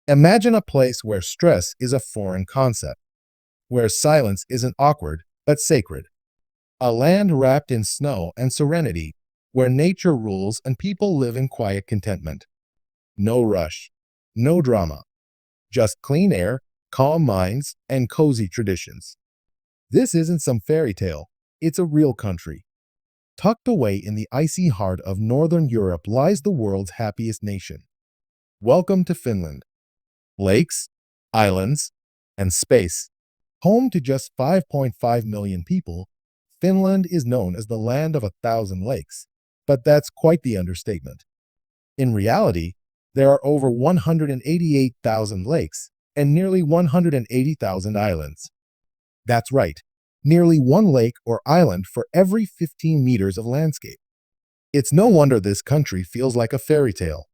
Imagine a place where stress is a foreign concept, where silence isn't awkward but sacred. A land wrapped in snow and serenity, where nature rules and people live in quiet contentment. No rush, no drama, just clean air, calm minds, and cozy traditions. This isn't some fairy tale, it's a real country. Tucked away in the icy heart of Northern Europe lies the world's happiest nation. Welcome to Finland. Lakes, islands, and space. Home to just 5.5 million people, Finland is known as the land of a thousand lakes. But that's quite the understatement. In reality, there are over 188,000 lakes and nearly 180,000 islands. That's right, nearly one lake or island for every 15 meters of landscape. It's no wonder this country feels like a fairy tale.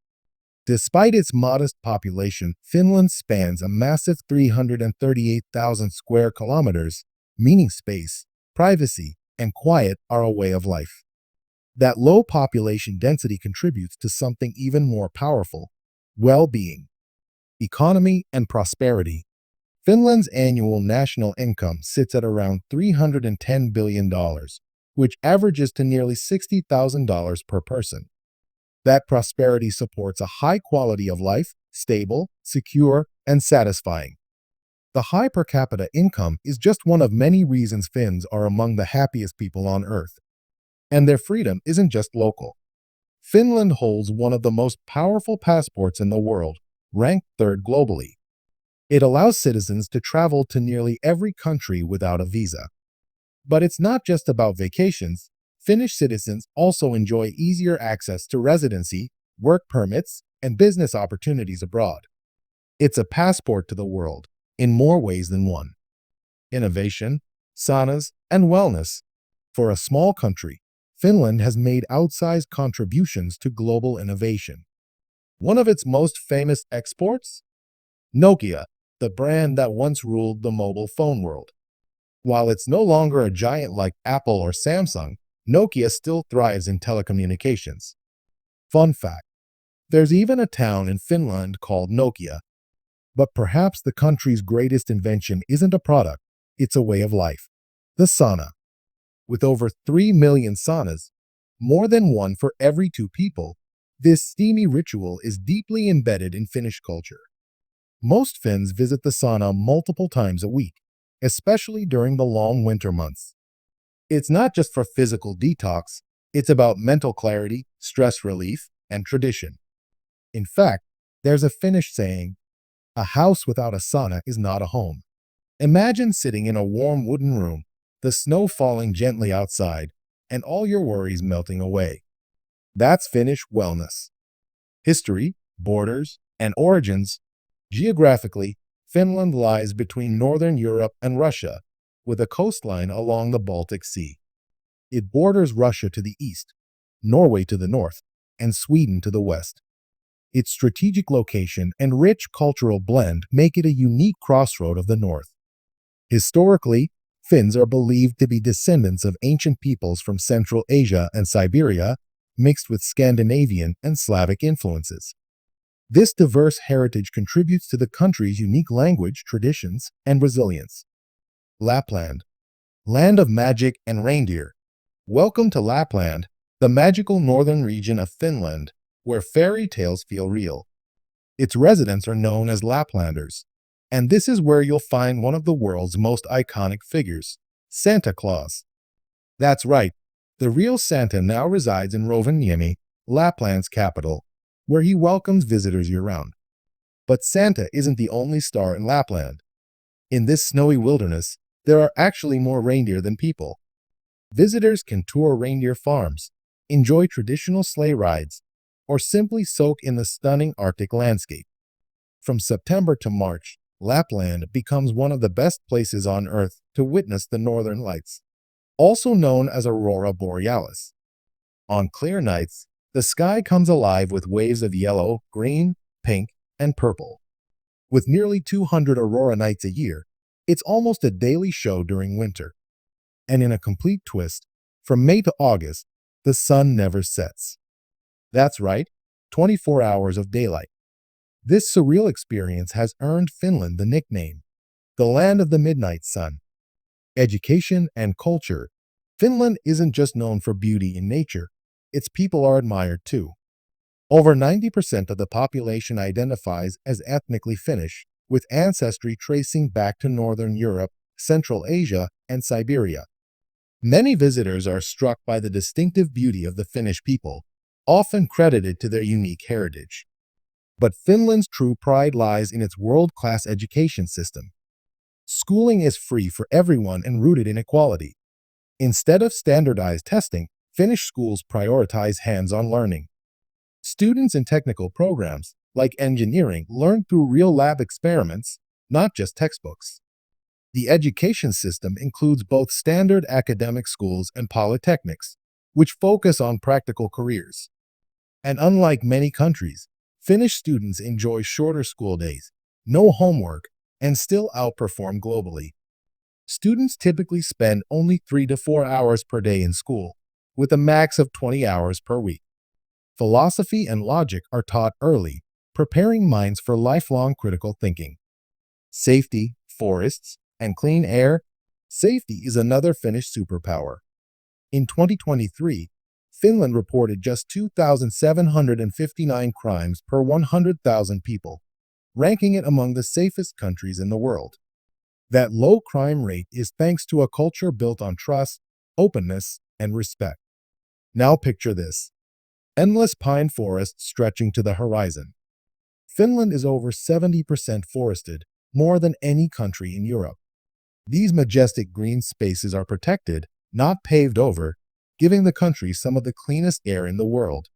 Despite its modest population, Finland spans a massive 338,000 square kilometers, meaning space, privacy, and quiet are a way of life. That low population density contributes to something even more powerful: well-being, economy, and prosperity. Finland's annual national income sits at around $310 billion, which averages to nearly $60,000 per person. That prosperity supports a high quality of life, stable, secure, and satisfying. The high per capita income is just one of many reasons Finns are among the happiest people on Earth. And their freedom isn't just local. Finland holds one of the most powerful passports in the world, ranked third globally. It allows citizens to travel to nearly every country without a visa. But it's not just about vacations. Finnish citizens also enjoy easier access to residency, work permits, and business opportunities abroad. It's a passport to the world, in more ways than one. Innovation, saunas, and wellness. For a small country, Finland has made outsized contributions to global innovation. One of its most famous exports? Nokia, the brand that once ruled the mobile phone world. While it's no longer a giant like Apple or Samsung, Nokia still thrives in telecommunications. Fun fact: there's even a town in Finland called Nokia. But perhaps the country's greatest invention isn't a product, it's a way of life. The sauna. With over 3 million saunas, more than one for every two people, this steamy ritual is deeply embedded in Finnish culture. Most Finns visit the sauna multiple times a week, especially during the long winter months. It's not just for physical detox, it's about mental clarity, stress relief, and tradition. In fact, there's a Finnish saying, "A house without a sauna is not a home." Imagine sitting in a warm wooden room, the snow falling gently outside, and all your worries melting away. That's Finnish wellness. History, borders, and origins. Geographically, Finland lies between Northern Europe and Russia, with a coastline along the Baltic Sea. It borders Russia to the east, Norway to the north, and Sweden to the west. Its strategic location and rich cultural blend make it a unique crossroad of the North. Historically, Finns are believed to be descendants of ancient peoples from Central Asia and Siberia, mixed with Scandinavian and Slavic influences. This diverse heritage contributes to the country's unique language, traditions, and resilience. Lapland, land of magic and reindeer. Welcome to Lapland, the magical northern region of Finland, where fairy tales feel real. Its residents are known as Laplanders, and this is where you'll find one of the world's most iconic figures, Santa Claus. That's right, the real Santa now resides in Rovaniemi, Lapland's capital, where he welcomes visitors year-round. But Santa isn't the only star in Lapland. In this snowy wilderness, there are actually more reindeer than people. Visitors can tour reindeer farms, enjoy traditional sleigh rides, or simply soak in the stunning Arctic landscape. From September to March, Lapland becomes one of the best places on Earth to witness the northern lights, also known as aurora borealis. On clear nights, the sky comes alive with waves of yellow, green, pink, and purple. With nearly 200 aurora nights a year, it's almost a daily show during winter. And in a complete twist, from May to August, the sun never sets. That's right, 24 hours of daylight. This surreal experience has earned Finland the nickname, the land of the midnight sun. Education and culture. Finland isn't just known for beauty in nature, its people are admired too. Over 90% of the population identifies as ethnically Finnish, with ancestry tracing back to Northern Europe, Central Asia, and Siberia. Many visitors are struck by the distinctive beauty of the Finnish people, often credited to their unique heritage. But Finland's true pride lies in its world-class education system. Schooling is free for everyone and rooted in equality. Instead of standardized testing, Finnish schools prioritize hands-on learning. Students in technical programs, like engineering, learn through real lab experiments, not just textbooks. The education system includes both standard academic schools and polytechnics, which focus on practical careers. And unlike many countries, Finnish students enjoy shorter school days, no homework, and still outperform globally. Students typically spend only 3 to 4 hours per day in school, with a max of 20 hours per week. Philosophy and logic are taught early, preparing minds for lifelong critical thinking. Safety, forests, and clean air. Safety is another Finnish superpower. In 2023, Finland reported just 2,759 crimes per 100,000 people, ranking it among the safest countries in the world. That low crime rate is thanks to a culture built on trust, openness, and respect. Now picture this: endless pine forests stretching to the horizon. Finland is over 70% forested, more than any country in Europe. These majestic green spaces are protected, not paved over, giving the country some of the cleanest air in the world.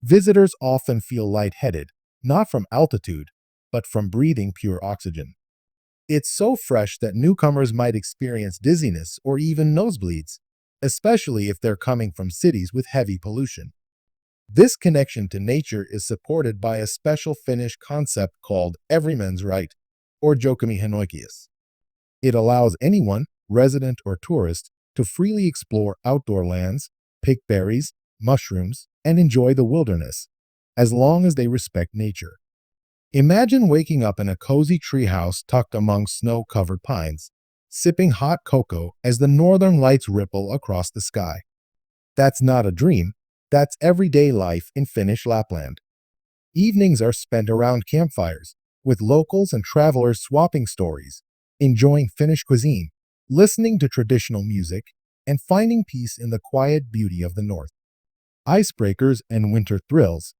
Visitors often feel lightheaded, not from altitude, but from breathing pure oxygen. It's so fresh that newcomers might experience dizziness or even nosebleeds, especially if they're coming from cities with heavy pollution. This connection to nature is supported by a special Finnish concept called everyman's right, or jokamiehenoikeus. It allows anyone, resident or tourist, to freely explore outdoor lands, pick berries, mushrooms, and enjoy the wilderness, as long as they respect nature. Imagine waking up in a cozy treehouse tucked among snow-covered pines, sipping hot cocoa as the northern lights ripple across the sky. That's not a dream, that's everyday life in Finnish Lapland. Evenings are spent around campfires, with locals and travelers swapping stories, enjoying Finnish cuisine, listening to traditional music, and finding peace in the quiet beauty of the north. Icebreakers and winter thrills.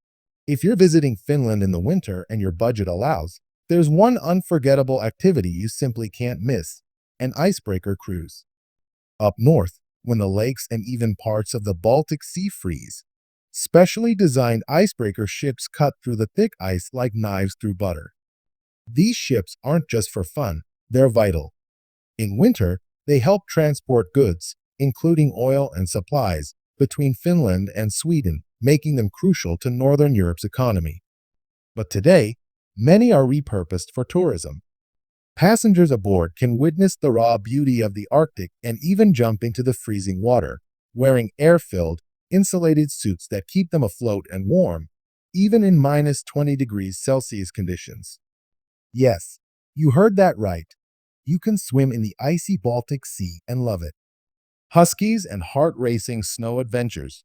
If you're visiting Finland in the winter and your budget allows, there's one unforgettable activity you simply can't miss: an icebreaker cruise. Up north, when the lakes and even parts of the Baltic Sea freeze, specially designed icebreaker ships cut through the thick ice like knives through butter. These ships aren't just for fun, they're vital. In winter, they help transport goods, including oil and supplies, between Finland and Sweden, making them crucial to Northern Europe's economy. But today, many are repurposed for tourism. Passengers aboard can witness the raw beauty of the Arctic and even jump into the freezing water, wearing air-filled, insulated suits that keep them afloat and warm, even in minus 20 degrees Celsius conditions. Yes, you heard that right. You can swim in the icy Baltic Sea and love it. Huskies and heart-racing snow adventures.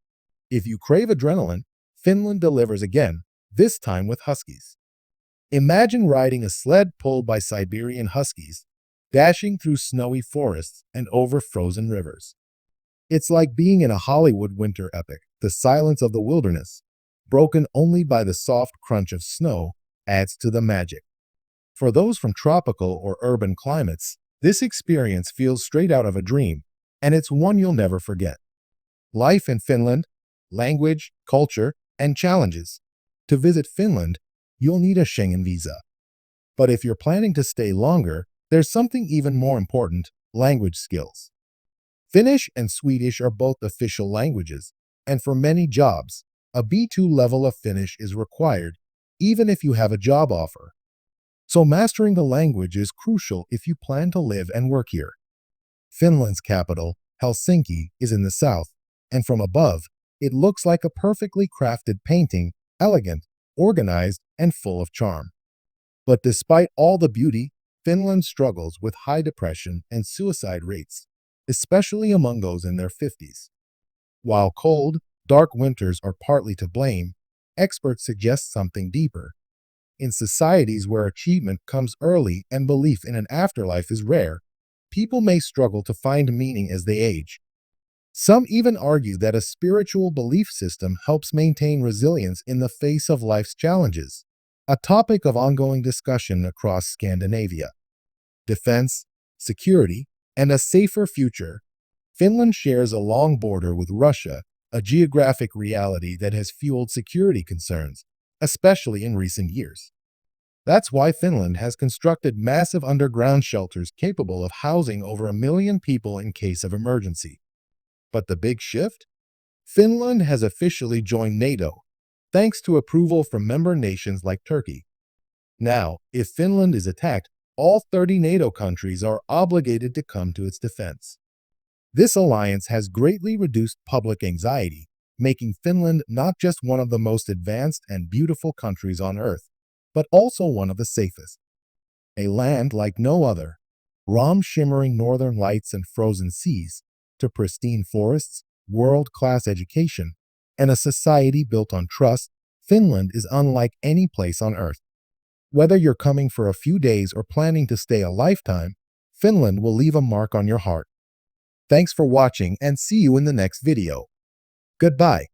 If you crave adrenaline, Finland delivers again, this time with huskies. Imagine riding a sled pulled by Siberian huskies, dashing through snowy forests and over frozen rivers. It's like being in a Hollywood winter epic. The silence of the wilderness, broken only by the soft crunch of snow, adds to the magic. For those from tropical or urban climates, this experience feels straight out of a dream, and it's one you'll never forget. Life in Finland, language, culture, and challenges. To visit Finland, you'll need a Schengen visa. But if you're planning to stay longer, there's something even more important: language skills. Finnish and Swedish are both official languages, and for many jobs, a B2 level of Finnish is required, even if you have a job offer. So mastering the language is crucial if you plan to live and work here. Finland's capital, Helsinki, is in the south, and from above, it looks like a perfectly crafted painting, elegant, organized, and full of charm. But despite all the beauty, Finland struggles with high depression and suicide rates, especially among those in their 50s. While cold, dark winters are partly to blame, experts suggest something deeper. In societies where achievement comes early and belief in an afterlife is rare, people may struggle to find meaning as they age. Some even argue that a spiritual belief system helps maintain resilience in the face of life's challenges, a topic of ongoing discussion across Scandinavia. Defense, security, and a safer future. Finland shares a long border with Russia, a geographic reality that has fueled security concerns, especially in recent years. That's why Finland has constructed massive underground shelters capable of housing over 1 million people in case of emergency. But the big shift? Finland has officially joined NATO, thanks to approval from member nations like Turkey. Now, if Finland is attacked, all 30 NATO countries are obligated to come to its defense. This alliance has greatly reduced public anxiety, making Finland not just one of the most advanced and beautiful countries on Earth, but also one of the safest. A land like no other, from shimmering northern lights and frozen seas, to pristine forests, world-class education, and a society built on trust, Finland is unlike any place on Earth. Whether you're coming for a few days or planning to stay a lifetime, Finland will leave a mark on your heart. Thanks for watching and see you in the next video. Goodbye.